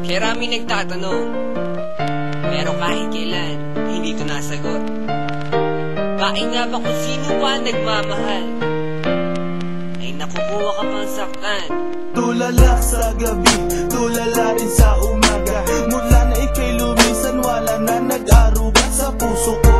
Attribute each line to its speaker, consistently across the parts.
Speaker 1: Kaya raming nagtatanong, pero kahit kailan, hindi ko nasagot. Bakit nga ba kung sino pa nagmamahal, ay nakukuha ka pang saktan?
Speaker 2: Tulala sa gabi, tulala rin sa umaga. Mula na ika'y lumisan, wala na nag-aruga sa puso ko.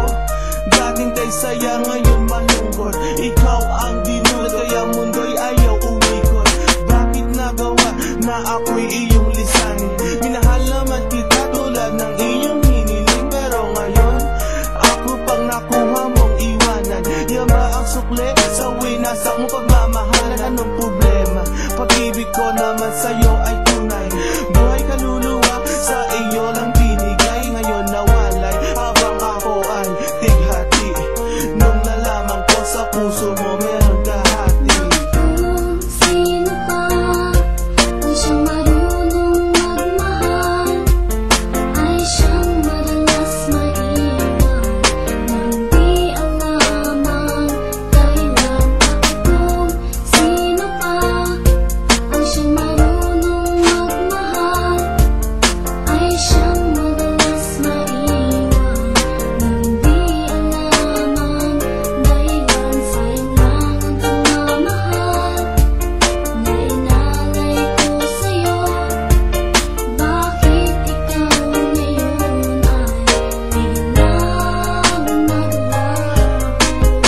Speaker 2: Dating kay saya, ngayon malungkot. Ikaw ang dinulat, kaya mundo'y ayaw umikot. Bakit nagawa na ako'y iyong lisanin? Minahal naman kita tulad ng iyong hiniling, pero ngayon ako pang nakuha mong iwanan. Yama ang sukle sa winasak mo pagmamahalan. Anong problema? Pag-ibig ko naman sa'yo ay tunay. Buhay kaluluwa sa iyo lang binigay. Ngayon nawalay habang ako ay tighati. Nung nalaman ko sa puso mo meron kahati.
Speaker 3: Kung sino pa ang siyang marunong magmahal, ay siyang madalas maiwan. Hindi alam ang dahilan. Kung sino pa ang siyang marunong magmahal, ay siyang madalas maiwan. Hindi alam ang dahilan. Sayang lang ang pagmamahal na inalay ko sa'yo. Bakit ikaw ngayon ay biglang naglaho?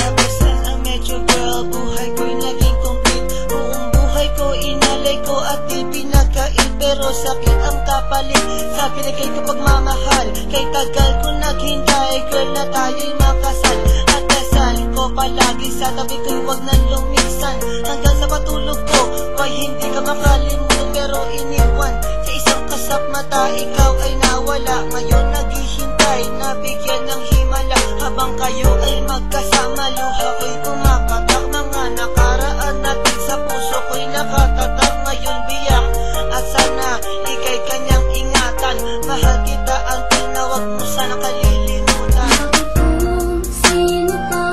Speaker 4: Ever since I met you, girl, buhay ko'y naging complete. Buong buhay ko, inalay ko at di pinagkait. Pero sakit ang kapalit sa binigay ko pagmamahal. Kay tagal ko naghintay, girl, na tayo'y makasal. At dasal ko palagi sa tabi ko'y wag nang lumisan. Hanggang sa matulog ko, ko'y hindi ka makalimutan. Pero iniwan sa isang kasap mata, ikaw ay nawala. Ngayon naghihintay, nabigyan ng himala. Habang kayo ay magkasama, luha ko'y kumakatak. Mga nakaraan natin sa puso ko'y nakatatak. Ngayon biyak at sana ika'y kanyang ingatan. Mahal kita ang tinawag mo, sana kalilimutan.
Speaker 3: Kung sino pa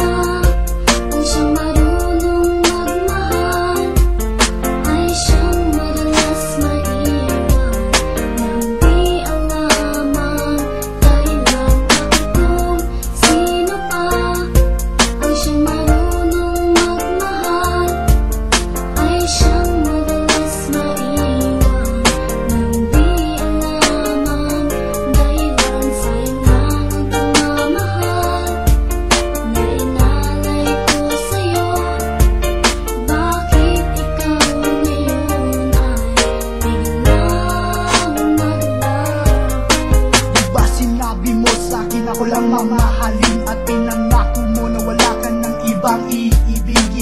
Speaker 3: ang siyang marunong magmahal, ay siyang madalas maiwan. Hindi alam ang dahilan. Kung sino pa ang siyang marunong magmahal, ay siyang madalas maiwan. Hindi alam ang dahilan. Sayang lang ang pagmamahal na inalay ko sa'yo. Bakit ikaw ngayon ay biglang naglaho?
Speaker 5: Diba sinabi mo sa'kin ako lang mamahalin at pinang